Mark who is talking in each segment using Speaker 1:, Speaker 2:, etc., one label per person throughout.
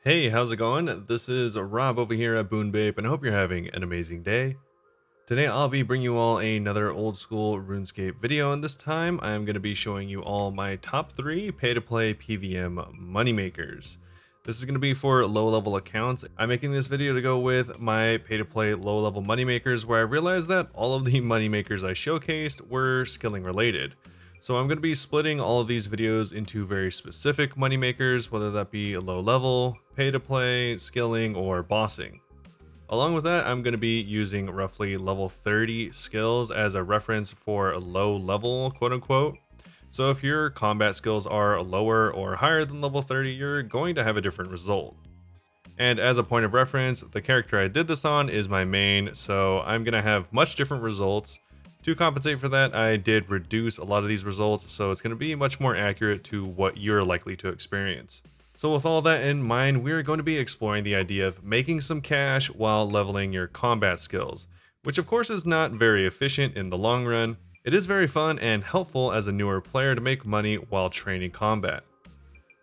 Speaker 1: Hey, how's it going? This is Rob over here at BuneBape, and I hope you're having an amazing day. Today, I'll be bringing you all another old school RuneScape video, and this time I'm going to be showing you all my top 3 pay-to-play PVM moneymakers. This is going to be for low-level accounts. I'm making this video to go with my pay-to-play low-level moneymakers, where I realized that all of the moneymakers I showcased were skilling related. So I'm going to be splitting all of these videos into very specific moneymakers, whether that be low level, pay to play, skilling, or bossing. Along with that, I'm going to be using roughly level 30 skills as a reference for a low level, quote unquote. So if your combat skills are lower or higher than level 30, you're going to have a different result. And as a point of reference, the character I did this on is my main, so I'm going to have much different results. To compensate for that, I did reduce a lot of these results, so it's going to be much more accurate to what you're likely to experience. So with all that in mind, we're going to be exploring the idea of making some cash while leveling your combat skills, which of course is not very efficient in the long run. It is very fun and helpful as a newer player to make money while training combat.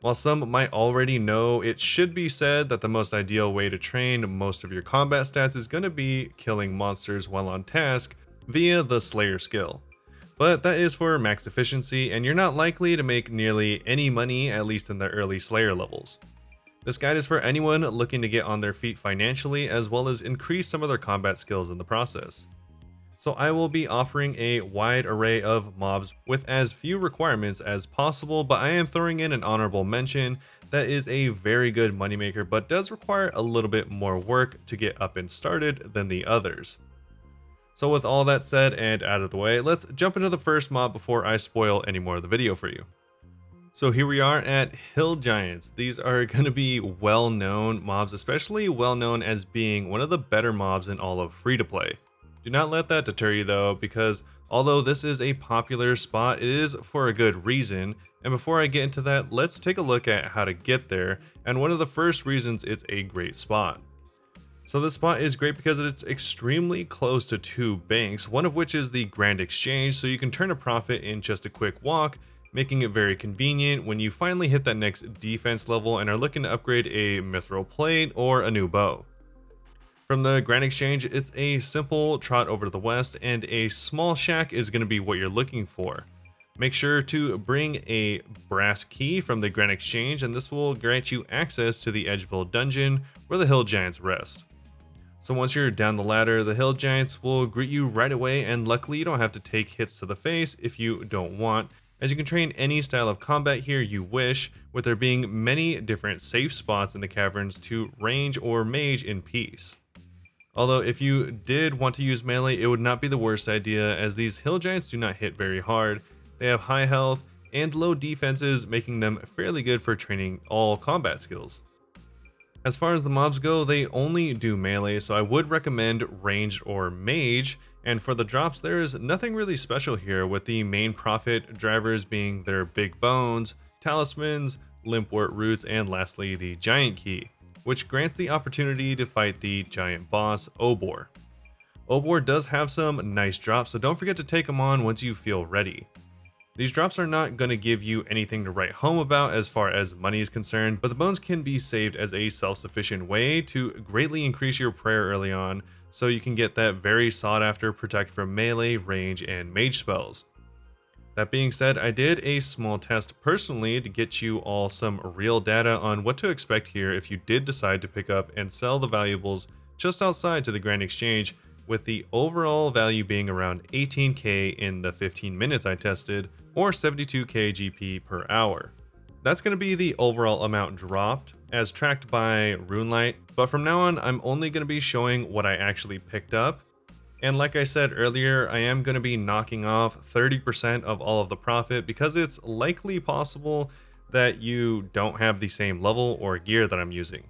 Speaker 1: While some might already know, it should be said that the most ideal way to train most of your combat stats is going to be killing monsters while on task via the Slayer skill. But that is for max efficiency, and you're not likely to make nearly any money, at least in the early Slayer levels. This guide is for anyone looking to get on their feet financially, as well as increase some of their combat skills in the process. So I will be offering a wide array of mobs with as few requirements as possible, but I am throwing in an honorable mention that is a very good moneymaker but does require a little bit more work to get up and started than the others. So with all that said and out of the way, let's jump into the first mob before I spoil any more of the video for you. So here we are at Hill Giants. These are going to be well-known mobs, especially well-known as being one of the better mobs in all of free-to-play. Do not let that deter you though, because although this is a popular spot, it is for a good reason. And before I get into that, let's take a look at how to get there, and one of the first reasons it's a great spot. So this spot is great because it's extremely close to two banks, one of which is the Grand Exchange, so you can turn a profit in just a quick walk, making it very convenient when you finally hit that next defense level and are looking to upgrade a mithril plate or a new bow. From the Grand Exchange, it's a simple trot over to the west, and a small shack is going to be what you're looking for. Make sure to bring a brass key from the Grand Exchange, and this will grant you access to the Edgeville dungeon where the Hill Giants rest. So once you're down the ladder, the Hill Giants will greet you right away, and luckily you don't have to take hits to the face if you don't want, as you can train any style of combat here you wish, with there being many different safe spots in the caverns to range or mage in peace. Although if you did want to use melee, it would not be the worst idea, as these Hill Giants do not hit very hard. They have high health and low defenses, making them fairly good for training all combat skills. As far as the mobs go, they only do melee, so I would recommend ranged or mage, and for the drops there is nothing really special here, with the main profit drivers being their big bones, talismans, limpwort roots, and lastly the giant key, which grants the opportunity to fight the giant boss, Obor. Obor does have some nice drops, so don't forget to take them on once you feel ready. These drops are not going to give you anything to write home about as far as money is concerned, but the bones can be saved as a self-sufficient way to greatly increase your prayer early on, so you can get that very sought after protect from melee, range, and mage spells. That being said, I did a small test personally to get you all some real data on what to expect here if you did decide to pick up and sell the valuables just outside to the Grand Exchange, with the overall value being around 18k in the 15 minutes I tested, or 72k GP per hour. That's going to be the overall amount dropped, as tracked by RuneLite, but from now on I'm only going to be showing what I actually picked up. And like I said earlier, I am going to be knocking off 30% of all of the profit, because it's likely possible that you don't have the same level or gear that I'm using.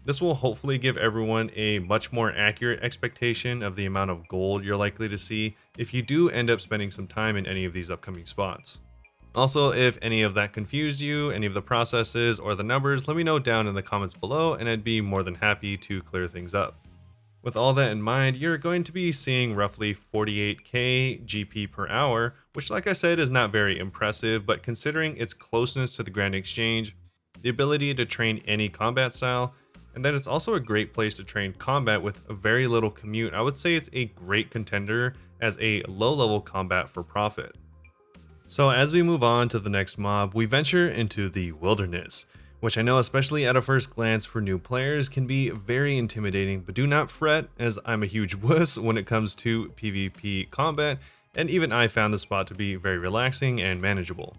Speaker 1: This will hopefully give everyone a much more accurate expectation of the amount of gold you're likely to see if you do end up spending some time in any of these upcoming spots. Also, if any of that confused you, any of the processes or the numbers, let me know down in the comments below, and I'd be more than happy to clear things up. With all that in mind, you're going to be seeing roughly 48k GP per hour, which like I said is not very impressive, but considering its closeness to the Grand Exchange, the ability to train any combat style, and that it's also a great place to train combat with a very little commute. I would say it's a great contender as a low level combat for profit. So as we move on to the next mob, we venture into the wilderness, which I know especially at a first glance for new players can be very intimidating, but do not fret as I'm a huge wuss when it comes to PvP combat, and even I found the spot to be very relaxing and manageable.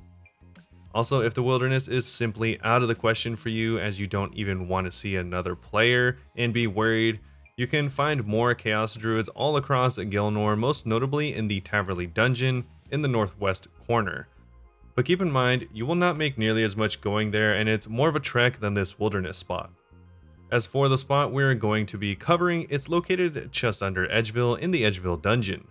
Speaker 1: Also, if the wilderness is simply out of the question for you as you don't even want to see another player and be worried, you can find more Chaos Druids all across Gilnor, most notably in the Taverley dungeon in the northwest corner. But keep in mind, you will not make nearly as much going there, and it's more of a trek than this wilderness spot. As for the spot we're going to be covering, it's located just under Edgeville in the Edgeville dungeon.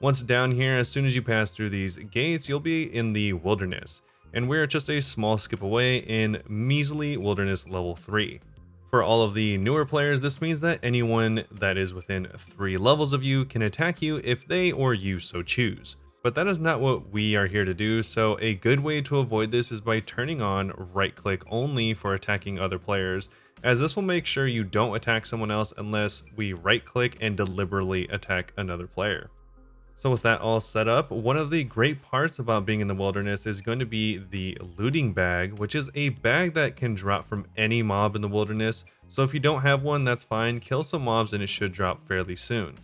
Speaker 1: Once down here, as soon as you pass through these gates, you'll be in the wilderness, and we're just a small skip away in measly wilderness level 3. For all of the newer players, this means that anyone that is within 3 levels of you can attack you if they or you so choose. But that is not what we are here to do, so a good way to avoid this is by turning on right click only for attacking other players, as this will make sure you don't attack someone else unless we right click and deliberately attack another player. So with that all set up, one of the great parts about being in the wilderness is going to be the looting bag, which is a bag that can drop from any mob in the wilderness. So if you don't have one, that's fine, kill some mobs and it should drop fairly soon.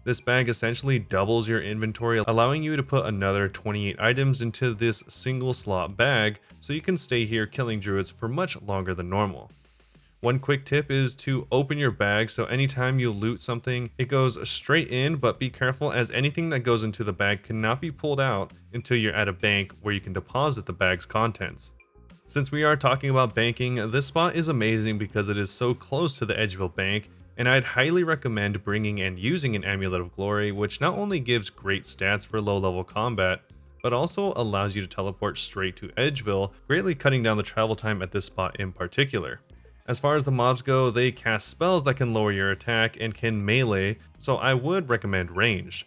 Speaker 1: This bag essentially doubles your inventory, allowing you to put another 28 items into this single slot bag, so you can stay here killing druids for much longer than normal. One quick tip is to open your bag, so anytime you loot something, it goes straight in, but be careful as anything that goes into the bag cannot be pulled out until you're at a bank where you can deposit the bag's contents. Since we are talking about banking, this spot is amazing because it is so close to the Edgeville bank, and I'd highly recommend bringing and using an Amulet of Glory, which not only gives great stats for low level combat, but also allows you to teleport straight to Edgeville, greatly cutting down the travel time at this spot in particular. As far as the mobs go, they cast spells that can lower your attack and can melee, so I would recommend ranged.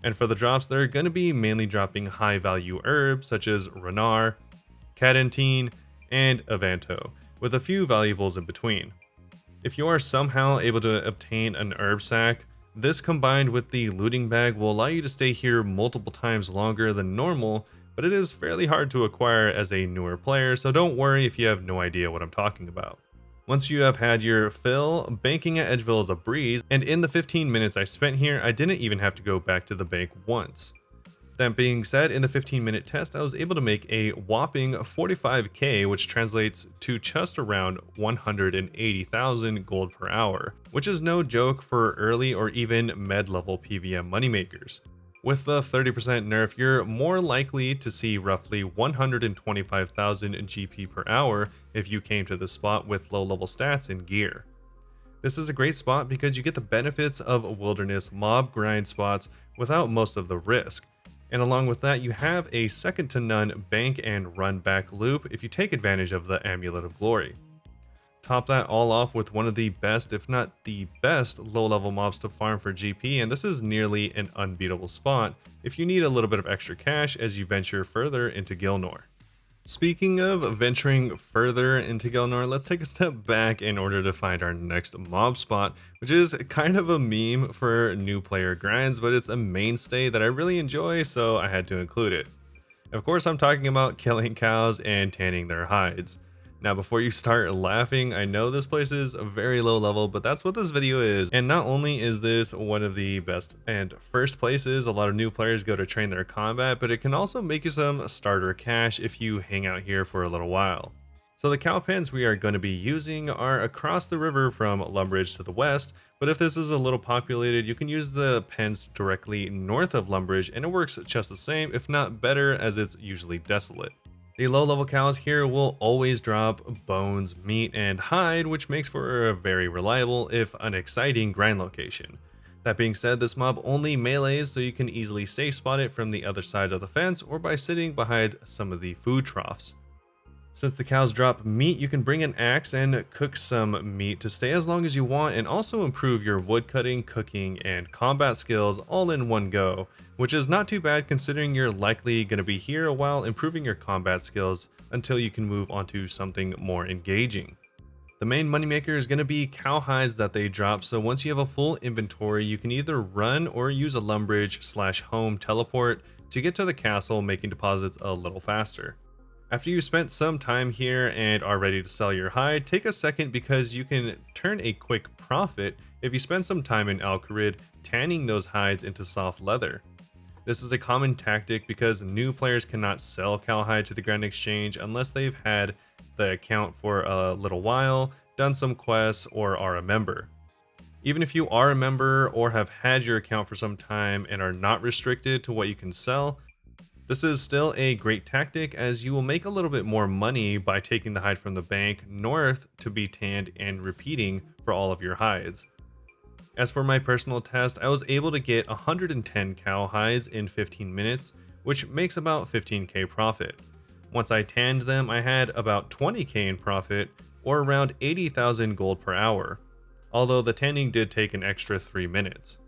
Speaker 1: And for the drops, they're going to be mainly dropping high value herbs such as Renar, Cadentine, and Avanto, with a few valuables in between. If you are somehow able to obtain an herb sack, this combined with the looting bag will allow you to stay here multiple times longer than normal, but it is fairly hard to acquire as a newer player, so don't worry if you have no idea what I'm talking about. Once you have had your fill, banking at Edgeville is a breeze, and in the 15 minutes I spent here, I didn't even have to go back to the bank once. That being said, in the 15-minute test, I was able to make a whopping 45k, which translates to just around 180,000 gold per hour, which is no joke for early or even med-level PVM moneymakers. With the 30% nerf, you're more likely to see roughly 125,000 GP per hour if you came to this spot with low-level stats and gear. This is a great spot because you get the benefits of wilderness mob grind spots without most of the risk. And along with that, you have a second to none bank and run back loop if you take advantage of the Amulet of Glory. Top that all off with one of the best, if not the best, low level mobs to farm for GP, and this is nearly an unbeatable spot if you need a little bit of extra cash as you venture further into Gilnor. Speaking of venturing further into Gilnor, let's take a step back in order to find our next mob spot, which is kind of a meme for new player grinds, but it's a mainstay that I really enjoy, so I had to include it. Of course, I'm talking about killing cows and tanning their hides. Now, before you start laughing, I know this place is very low level, but that's what this video is. And not only is this one of the best and first places a lot of new players go to train their combat, but it can also make you some starter cash if you hang out here for a little while. So the cow pens we are going to be using are across the river from Lumbridge to the west, but if this is a little populated, you can use the pens directly north of Lumbridge and it works just the same, if not better, as it's usually desolate. The low level cows here will always drop bones, meat, and hide, which makes for a very reliable, if unexciting, grind location. That being said, this mob only melees, so you can easily safe spot it from the other side of the fence or by sitting behind some of the food troughs. Since the cows drop meat, you can bring an axe and cook some meat to stay as long as you want and also improve your woodcutting, cooking, and combat skills all in one go, which is not too bad considering you're likely going to be here while improving your combat skills until you can move on to something more engaging. The main moneymaker is going to be cow hides that they drop, so once you have a full inventory, you can either run or use a lumbridge/home teleport to get to the castle, making deposits a little faster. After you've spent some time here and are ready to sell your hide, take a second because you can turn a quick profit if you spend some time in Alcarid tanning those hides into soft leather. This is a common tactic because new players cannot sell cowhide to the Grand Exchange unless they've had the account for a little while, done some quests, or are a member. Even if you are a member or have had your account for some time and are not restricted to what you can sell, this is still a great tactic as you will make a little bit more money by taking the hide from the bank north to be tanned and repeating for all of your hides. As for my personal test, I was able to get 110 cow hides in 15 minutes, which makes about 15k profit. Once I tanned them, I had about 20k in profit, or around 80,000 gold per hour, although the tanning did take an extra 3 minutes.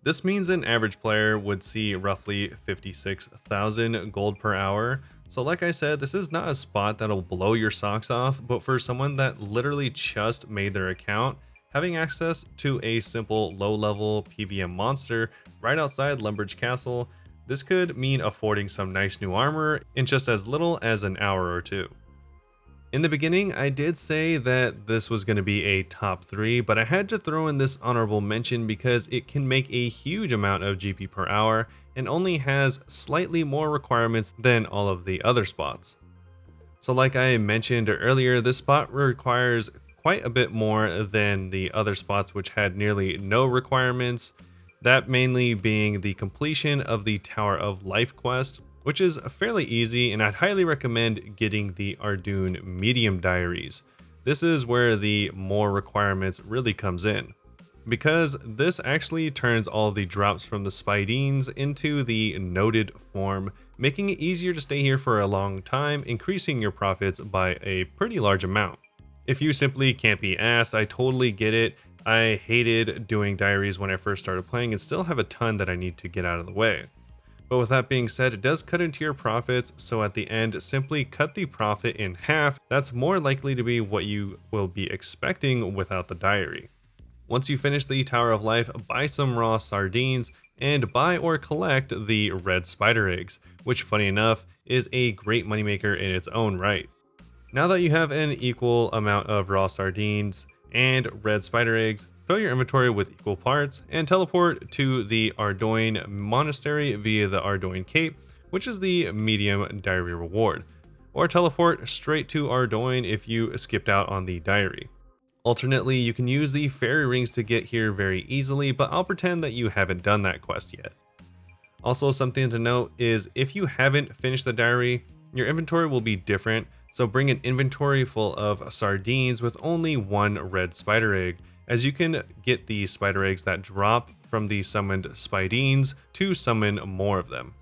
Speaker 1: This means an average player would see roughly 56,000 gold per hour, so like I said, this is not a spot that'll blow your socks off, but for someone that literally just made their account, having access to a simple low-level PVM monster right outside Lumbridge Castle, this could mean affording some nice new armor in just as little as an hour or two. In the beginning, I did say that this was going to be a top 3, but I had to throw in this honorable mention because it can make a huge amount of GP per hour and only has slightly more requirements than all of the other spots. So like I mentioned earlier, this spot requires quite a bit more than the other spots which had nearly no requirements, that mainly being the completion of the Tower of Life quest, which is fairly easy, and I'd highly recommend getting the Ardoon Medium Diaries. This is where the more requirements really comes in, because this actually turns all the drops from the Spidines into the noted form, making it easier to stay here for a long time, increasing your profits by a pretty large amount. If you simply can't be asked, I totally get it. I hated doing diaries when I first started playing and still have a ton that I need to get out of the way. But with that being said, it does cut into your profits, so at the end, simply cut the profit in half. That's more likely to be what you will be expecting without the diary. Once you finish the Tower of Life, buy some raw sardines and buy or collect the red spider eggs, which funny enough is a great moneymaker in its own right. Now that you have an equal amount of raw sardines and red spider eggs, fill your inventory with equal parts and teleport to the Ardoin Monastery via the Ardoin Cape, which is the medium diary reward, or teleport straight to Ardoin if you skipped out on the diary. Alternately, you can use the fairy rings to get here very easily, but I'll pretend that you haven't done that quest yet. Also, something to note is if you haven't finished the diary, your inventory will be different, so bring an inventory full of sardines with only one red spider egg, as you can get the spider eggs that drop from the summoned Spidines to summon more of them.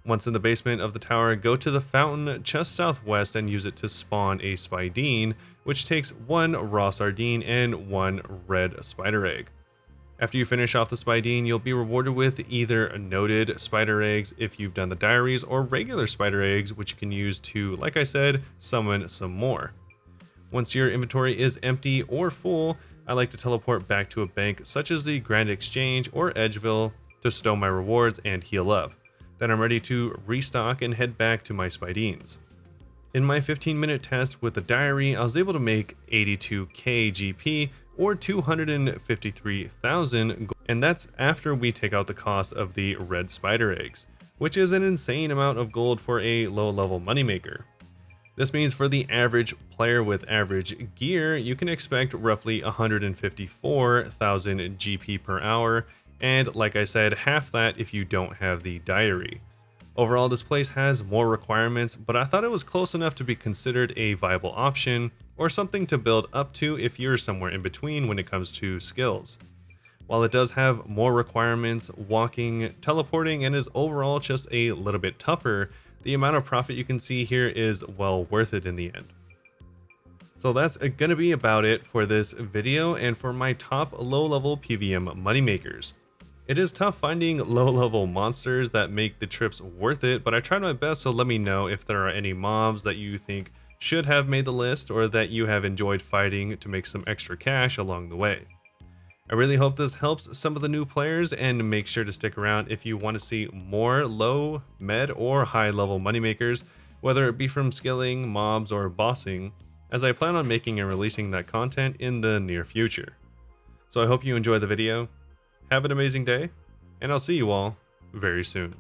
Speaker 1: Once in the basement of the tower, go to the fountain just southwest and use it to spawn a Spidine, which takes one raw sardine and one red spider egg. After you finish off the Spidine, you'll be rewarded with either noted spider eggs if you've done the diaries, or regular spider eggs, which you can use to, like I said, summon some more. Once your inventory is empty or full, I like to teleport back to a bank such as the Grand Exchange or Edgeville to stow my rewards and heal up. Then I'm ready to restock and head back to my Spidines. In my 15-minute test with the diary, I was able to make 82k GP or 253,000, and that's after we take out the cost of the red spider eggs, which is an insane amount of gold for a low-level moneymaker. This means for the average player with average gear, you can expect roughly 154,000 GP per hour, and like I said, half that if you don't have the diary. Overall, this place has more requirements, but I thought it was close enough to be considered a viable option, or something to build up to if you're somewhere in between when it comes to skills. While it does have more requirements, walking, teleporting, and is overall just a little bit tougher, the amount of profit you can see here is well worth it in the end. So that's going to be about it for this video and for my top low-level PVM moneymakers. It is tough finding low-level monsters that make the trips worth it, but I tried my best, so let me know if there are any mobs that you think should have made the list or that you have enjoyed fighting to make some extra cash along the way. I really hope this helps some of the new players, and make sure to stick around if you want to see more low, med, or high level moneymakers, whether it be from skilling, mobs, or bossing, as I plan on making and releasing that content in the near future. So I hope you enjoy the video, have an amazing day, and I'll see you all very soon.